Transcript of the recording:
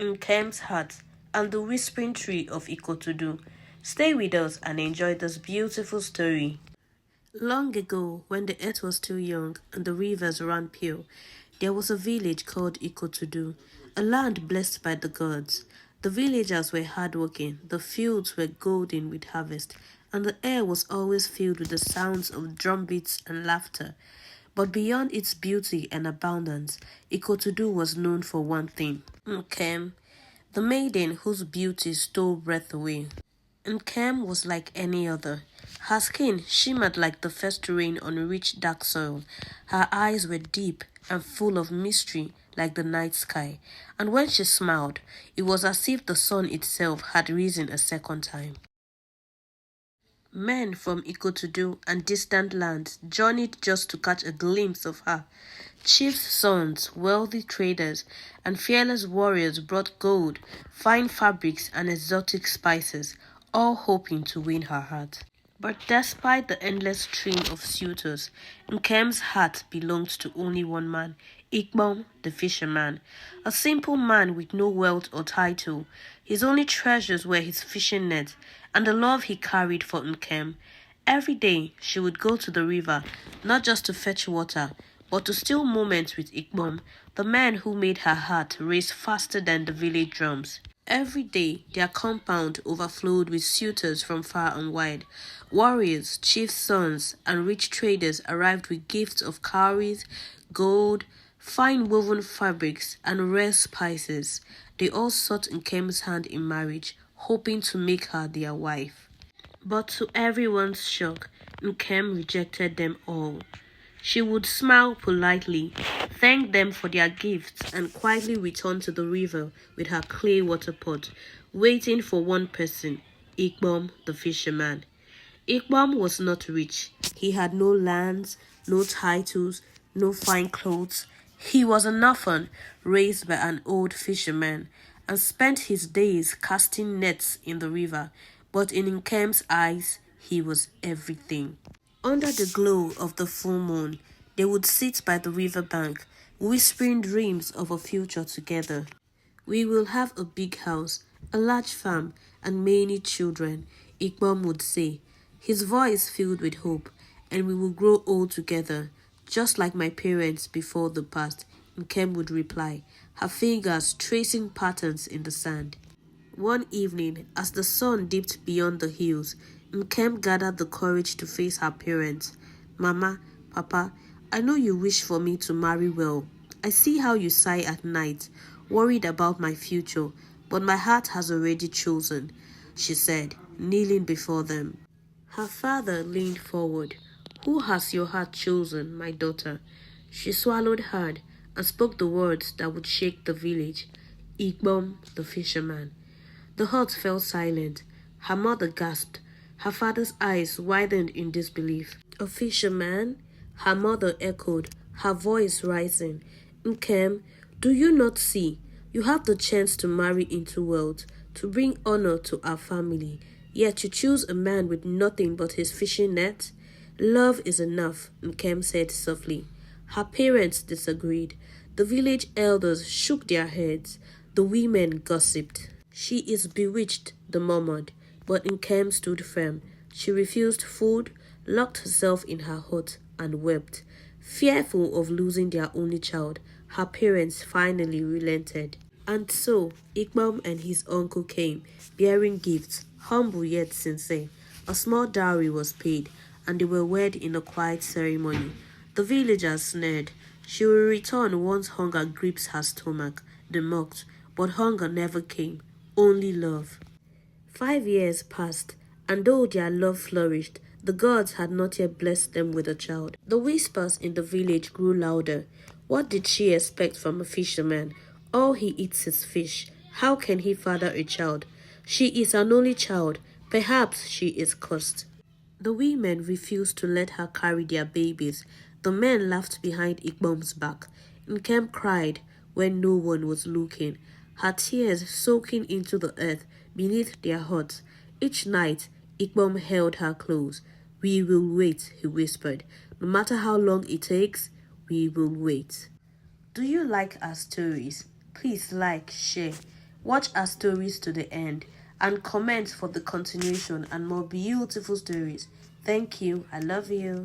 Nkem's heart, and the whispering tree of Ikotudo. Stay with us and enjoy this beautiful story. Long ago, when the earth was still young and the rivers ran pure, there was a village called Ikotudo, a land blessed by the gods. The villagers were hardworking, the fields were golden with harvest, and the air was always filled with the sounds of drumbeats and laughter. But beyond its beauty and abundance, Ikotudo was known for one thing: Nkem, the maiden whose beauty stole breath away. Nkem was like any other. Her skin shimmered like the first rain on rich dark soil. Her eyes were deep and full of mystery like the night sky. And when she smiled, it was as if the sun itself had risen a second time. Men from Ikotudo and distant lands journeyed just to catch a glimpse of her. Chiefs' sons, wealthy traders, and fearless warriors brought gold, fine fabrics, and exotic spices, all hoping to win her heart. But despite the endless stream of suitors, Nkem's heart belonged to only one man, Ikbom the fisherman, a simple man with no wealth or title. His only treasures were his fishing net and the love he carried for Nkem. Every day she would go to the river, not just to fetch water, but to steal moments with Ikbom, the man who made her heart race faster than the village drums. Every day, their compound overflowed with suitors from far and wide. Warriors, chiefs' sons, and rich traders arrived with gifts of cowries, gold, fine woven fabrics, and rare spices. They all sought Nkem's hand in marriage, hoping to make her their wife. But to everyone's shock, Nkem rejected them all. She would smile politely, thank them for their gifts, and quietly return to the river with her clay water pot, waiting for one person, Ikbom the fisherman. Ikbom was not rich. He had no lands, no titles, no fine clothes. He was an orphan raised by an old fisherman and spent his days casting nets in the river. But in Nkem's eyes, he was everything. Under the glow of the full moon, they would sit by the river bank, whispering dreams of a future together. We will have a big house, a large farm, and many children, Ikbom would say, his voice filled with hope, and we will grow old together, just like my parents before the past, Nkem would reply, her fingers tracing patterns in the sand. One evening, as the sun dipped beyond the hills, Nkem gathered the courage to face her parents. Mama, Papa, I know you wish for me to marry well. I see how you sigh at night, worried about my future, but my heart has already chosen, she said, kneeling before them. Her father leaned forward. Who has your heart chosen, my daughter? She swallowed hard and spoke the words that would shake the village. Ikbom, the fisherman. The hut fell silent. Her mother gasped. Her father's eyes widened in disbelief. A fisherman? Her mother echoed, her voice rising. Nkem, do you not see? You have the chance to marry into wealth, to bring honor to our family. Yet you choose a man with nothing but his fishing net? Love is enough, Nkem said softly. Her parents disagreed. The village elders shook their heads. The women gossiped. She is bewitched, they murmured, but Nkem stood firm. She refused food, locked herself in her hut, and wept. Fearful of losing their only child, her parents finally relented. And so, Ikbom and his uncle came, bearing gifts, humble yet sincere. A small dowry was paid, and they were wed in a quiet ceremony. The villagers sneered. She will return once hunger grips her stomach, they mocked, but hunger never came. Only love. 5 years passed, and though their love flourished, the gods had not yet blessed them with a child. The whispers in the village grew louder. What did she expect from a fisherman? All he eats is fish. How can he father a child? She is an only child. Perhaps she is cursed. The women refused to let her carry their babies. The men laughed behind Ikbom's back. Nkem cried when no one was looking, her tears soaking into the earth beneath their huts. Each night, Ikbom held her close. We will wait, he whispered. No matter how long it takes, we will wait. Do you like our stories? Please like, share. Watch our stories to the end and comment for the continuation and more beautiful stories. Thank you. I love you.